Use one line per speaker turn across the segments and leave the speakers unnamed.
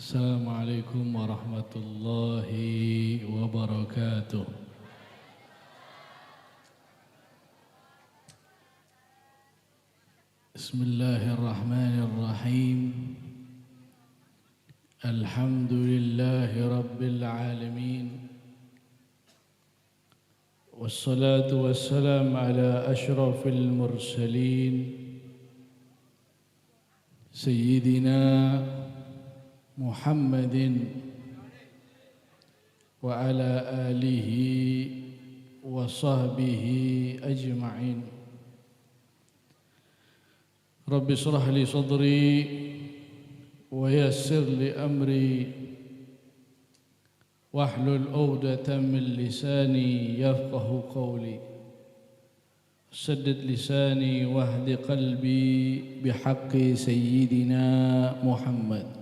Assalamualaikum warahmatullahi wabarakatuh. Bismillahirrahmanirrahim. Alhamdulillahi rabbil alamin. Wassalatu wassalam ala ashrafil mursalin Sayyidina Muhammadin wa ala alihi wa sahbihi ajma'in. Rabbi shrah li sadri wa yassir li amri wahlul 'uqdatam min lisani yafqahu qawli. Saddid lisani wahdi qalbi bihaqqi sayyidina Muhammad.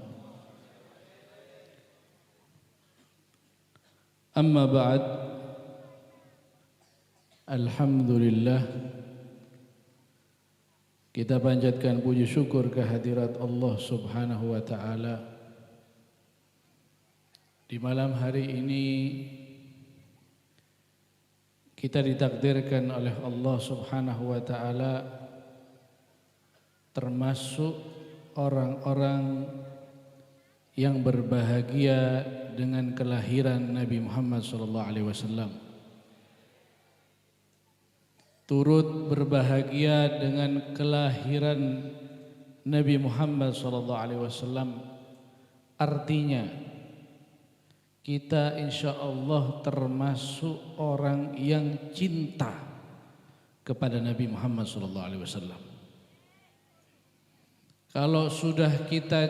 Amma ba'd. Alhamdulillah, kita panjatkan puji syukur kehadirat Allah Subhanahu wa ta'ala. Di malam hari ini kita ditakdirkan oleh Allah Subhanahu wa ta'ala termasuk orang-orang yang berbahagia dengan kelahiran Nabi Muhammad SAW. Turut berbahagia dengan kelahiran Nabi Muhammad SAW. Artinya kita insya Allah termasuk orang yang cinta kepada Nabi Muhammad SAW. Kalau sudah kita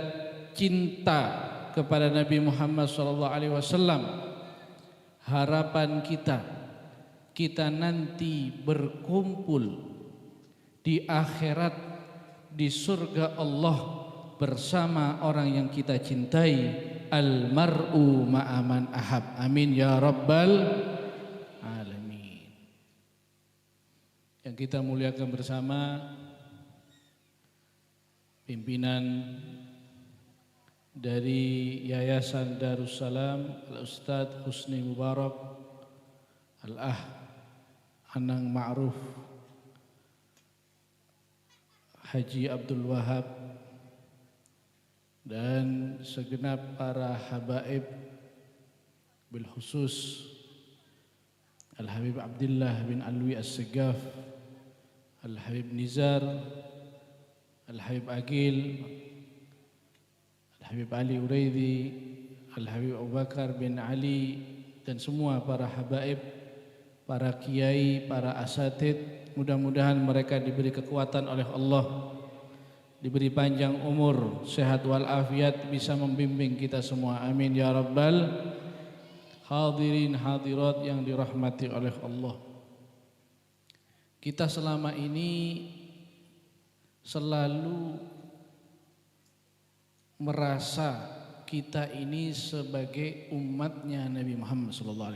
cinta kepada Nabi Muhammad SAW, harapan kita nanti berkumpul di akhirat di surga Allah bersama orang yang kita cintai. Al-mar'u ma'aman ahab. Amin ya rabbal alamin. Yang kita muliakan bersama pimpinan dari Yayasan Darussalam, Al-Ustadz Husni Mubarak, Anang Ma'ruf, Haji Abdul Wahab, dan segenap para habaib, bil khusus Al-Habib Abdullah bin Alwi As-Segaf, Al-Habib Nizar, Al-Habib Agil, Al-Habib Ali Uraidi, Al-Habib Abu Bakar bin Ali, dan semua para habaib, para kiai, para asatid. Mudah-mudahan mereka diberi kekuatan oleh Allah, diberi panjang umur, sehat walafiat, bisa membimbing kita semua. Amin ya rabbal hadirin hadirat yang dirahmati oleh Allah. Kita selama ini selalu merasa kita ini sebagai umatnya Nabi Muhammad SAW.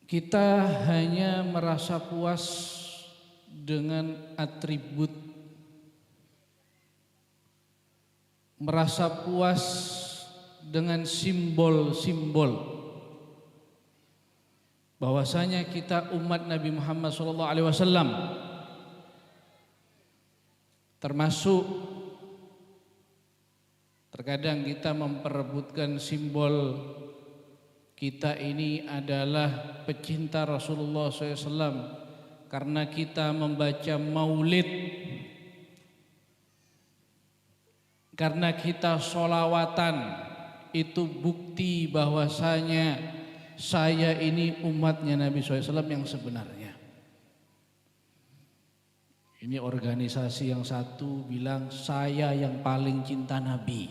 Kita hanya merasa puas dengan atribut, merasa puas dengan simbol-simbol bahwasanya kita umat Nabi Muhammad SAW. Termasuk terkadang kita memperebutkan simbol kita ini adalah pecinta Rasulullah SAW karena kita membaca maulid, karena kita sholawatan. Itu bukti bahwasanya saya ini umatnya Nabi SAW yang sebenarnya. Ini organisasi yang satu bilang saya yang paling cinta Nabi.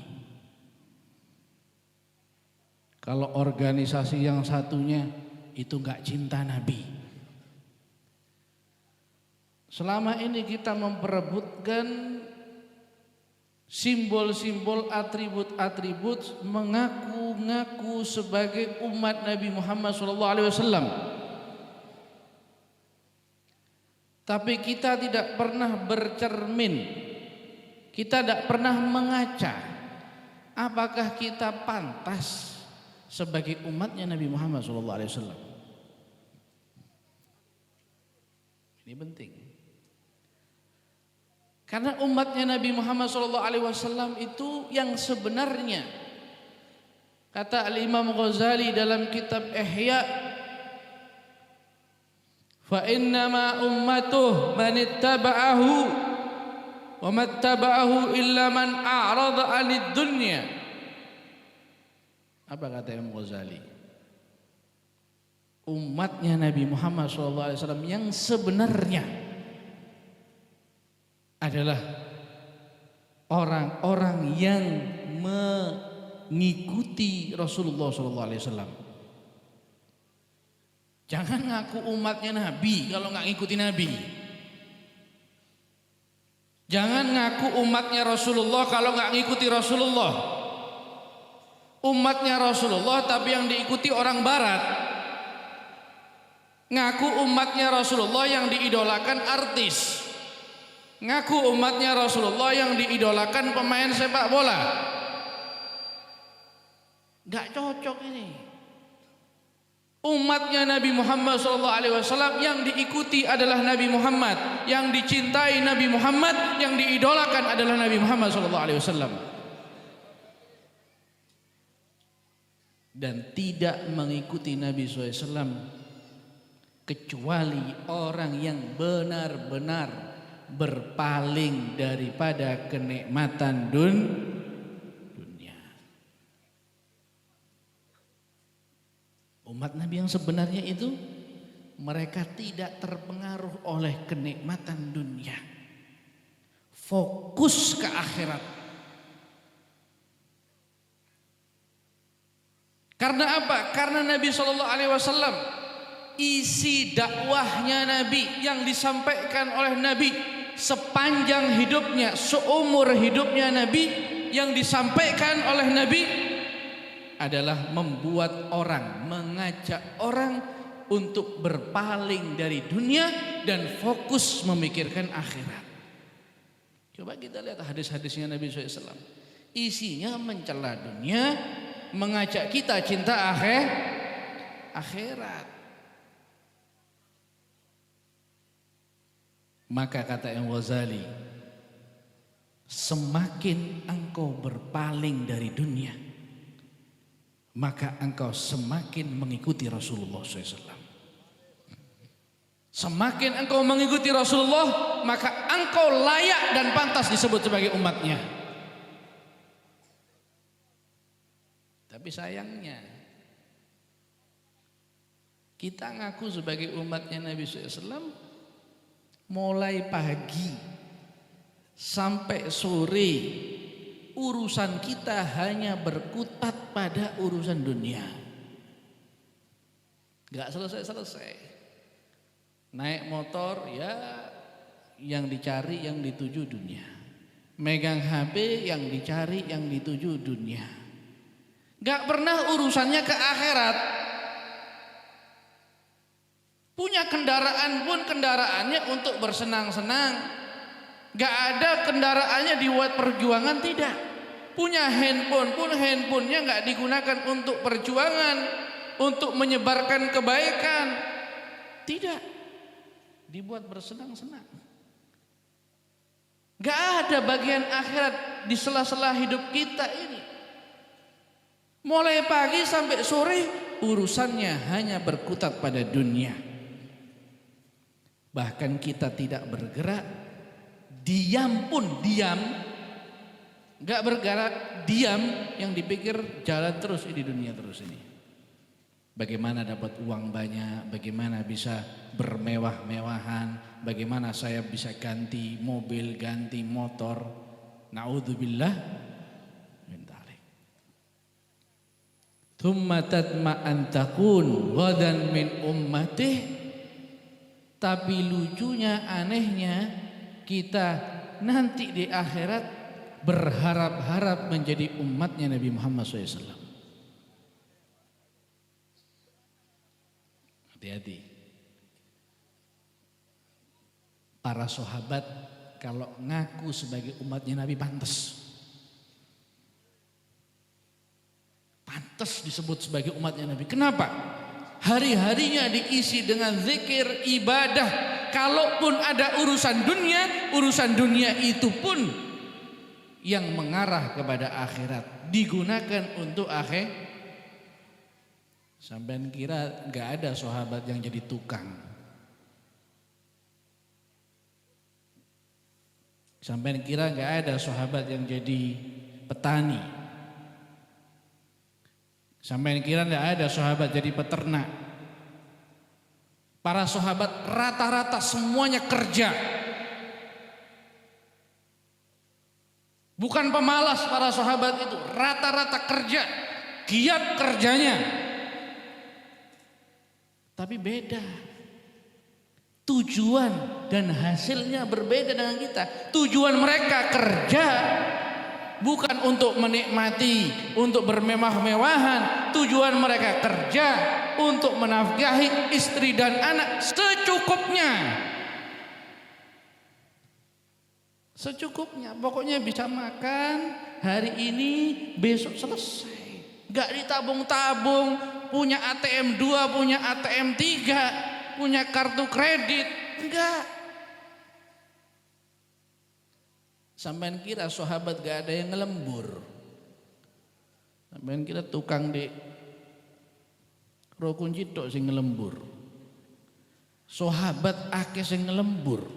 Kalau organisasi yang satunya itu enggak cinta Nabi. Selama ini kita memperebutkan simbol-simbol, atribut-atribut, mengaku-ngaku sebagai umat Nabi Muhammad SAW. Tapi kita tidak pernah bercermin, Kita tidak pernah mengaca apakah kita pantas sebagai umatnya Nabi Muhammad SAW. Ini penting. Karena umatnya Nabi Muhammad SAW itu yang sebenarnya, kata Al-Imam Ghazali dalam kitab Ihya, fa innama ummatuh man ittaba'ahu wa mattaba'ahu illa man a'rada 'anid dunya. Apa kata Imam Ghazali? Umatnya Nabi Muhammad SAW yang sebenarnya adalah orang-orang yang mengikuti Rasulullah SAW. Jangan ngaku umatnya Nabi kalau nggak ngikuti Nabi. Jangan ngaku umatnya Rasulullah kalau nggak ngikuti Rasulullah. Umatnya Rasulullah tapi yang diikuti orang Barat. Ngaku umatnya Rasulullah yang diidolakan artis. Ngaku umatnya Rasulullah yang diidolakan pemain sepak bola. Gak cocok ini. Umatnya Nabi Muhammad SAW yang diikuti adalah Nabi Muhammad, yang dicintai Nabi Muhammad, yang diidolakan adalah Nabi Muhammad SAW. Dan tidak mengikuti Nabi SAW kecuali orang yang benar-benar berpaling daripada kenikmatan dunia. Umat Nabi yang sebenarnya itu mereka tidak terpengaruh oleh kenikmatan dunia. Fokus ke akhirat. Karena apa? Karena Nabi SAW, isi dakwahnya Nabi yang disampaikan oleh Nabi sepanjang hidupnya, seumur hidupnya Nabi, yang disampaikan oleh Nabi adalah membuat orang, mengajak orang untuk berpaling dari dunia dan fokus memikirkan akhirat. Coba kita lihat hadis-hadisnya Nabi SAW. Isinya mencela dunia, mengajak kita cinta akhirat. Maka kata Imam Ghazali, semakin engkau berpaling dari dunia, maka engkau semakin mengikuti Rasulullah SAW. Semakin engkau mengikuti Rasulullah, maka engkau layak dan pantas disebut sebagai umatnya. Tapi sayangnya, kita ngaku sebagai umatnya Nabi SAW, mulai pagi sampai sore urusan kita hanya berkutat pada urusan dunia. Gak selesai-selesai. Naik motor ya yang dicari yang dituju dunia. Megang HP yang dicari yang dituju dunia. Gak pernah urusannya ke akhirat. Punya kendaraan pun kendaraannya untuk bersenang-senang. Gak ada kendaraannya dibuat perjuangan, tidak. Punya handphone pun handphonenya gak digunakan untuk perjuangan, untuk menyebarkan kebaikan. Tidak. Dibuat bersenang-senang. Gak ada bagian akhirat di sela-sela hidup kita ini. Mulai pagi sampai sore urusannya hanya berkutat pada dunia. Bahkan kita tidak bergerak, diam pun diam, gak bergerak, diam, yang dipikir jalan terus di dunia terus ini. Bagaimana dapat uang banyak, bagaimana bisa bermewah-mewahan, bagaimana saya bisa ganti mobil, ganti motor. Na'udzubillah min dzalik. Tsumma tatma'an takun ghadan min ummatih. Tapi lucunya, anehnya, kita nanti di akhirat berharap-harap menjadi umatnya Nabi Muhammad SAW. Hati-hati. Para sahabat kalau ngaku sebagai umatnya Nabi pantas. Pantas disebut sebagai umatnya Nabi. Kenapa? Hari-harinya diisi dengan zikir, ibadah. Kalaupun ada urusan dunia itu pun yang mengarah kepada akhirat, digunakan untuk akhir. Sampean kira gak ada sahabat yang jadi tukang? Sampean kira gak ada sahabat yang jadi petani? Sampai kira tidak ada sahabat jadi peternak. Para sahabat rata-rata semuanya kerja. Bukan pemalas para sahabat itu, rata-rata kerja, giat kerjanya. Tapi beda. Tujuan dan hasilnya berbeda dengan kita. Tujuan mereka kerja bukan untuk menikmati, untuk bermewah-mewahan. Tujuan mereka kerja untuk menafkahi istri dan anak secukupnya. Secukupnya, pokoknya bisa makan hari ini, besok selesai. Gak ditabung-tabung, punya ATM 2, punya ATM 3, punya kartu kredit, enggak. Sampean kira sahabat gak ada yang ngelembur? Sampean kira tukang di rokun cidok sing ngelembur? Sahabat akeh sing ngelembur.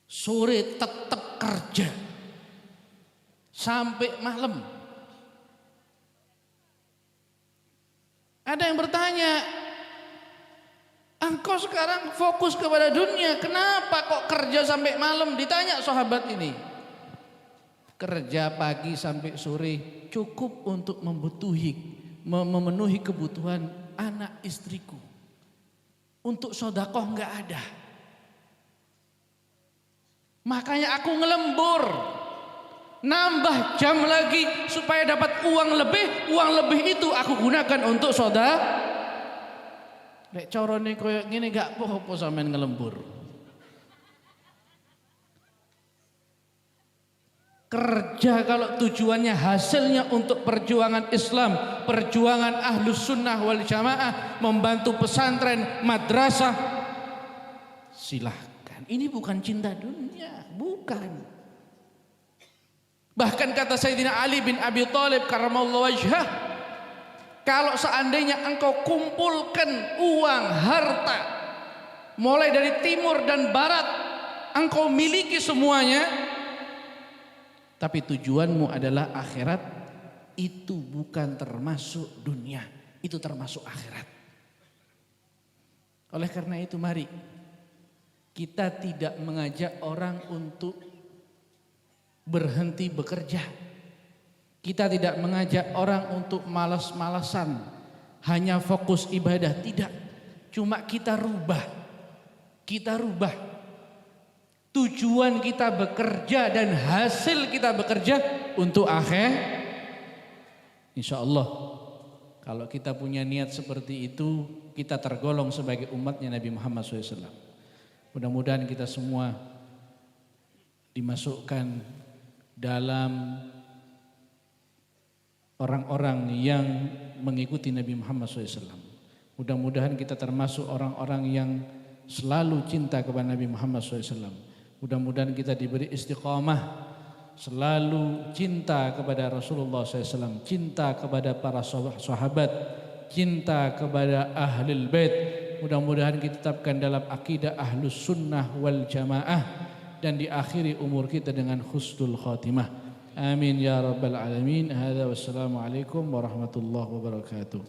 Sore tetap kerja sampai malam. Ada yang bertanya, engkau sekarang fokus kepada dunia, kenapa kok kerja sampai malam? Ditanya sahabat ini. Kerja pagi sampai sore cukup untuk memenuhi kebutuhan anak istriku. Untuk sedekah enggak ada. Makanya aku ngelembur. Nambah jam lagi supaya dapat uang lebih. Uang lebih itu aku gunakan untuk sedekah. Nek carane koyo ngene gak apa-apa sampean ngelembur. Kerja kalau tujuannya hasilnya untuk perjuangan Islam, perjuangan Ahlus Sunnah wal Jamaah, membantu pesantren, madrasah, silahkan. Ini bukan cinta dunia, bukan. Bahkan kata Sayyidina Ali bin Abi Thalib karramallahu wajhah, kalau seandainya engkau kumpulkan uang, harta, mulai dari timur dan barat, engkau miliki semuanya, tapi tujuanmu adalah akhirat, itu bukan termasuk dunia, itu termasuk akhirat. Oleh karena itu mari kita tidak mengajak orang untuk berhenti bekerja. Kita tidak mengajak orang untuk malas-malasan, hanya fokus ibadah, tidak. Cuma kita rubah. Tujuan kita bekerja dan hasil kita bekerja untuk akhir. Insya Allah kalau kita punya niat seperti itu, kita tergolong sebagai umatnya Nabi Muhammad SAW. Mudah-mudahan kita semua dimasukkan dalam orang-orang yang mengikuti Nabi Muhammad SAW. Mudah-mudahan kita termasuk orang-orang yang selalu cinta kepada Nabi Muhammad SAW. Mudah-mudahan kita diberi istiqamah, selalu cinta kepada Rasulullah SAW, cinta kepada para sahabat, cinta kepada ahlul bait. Mudah-mudahan kita tetapkan dalam akidah Ahlus Sunnah wal Jamaah dan diakhiri umur kita dengan husnul khatimah. Amin ya rabbal alamin. Hadza wassalamu alaikum warahmatullahi wabarakatuh.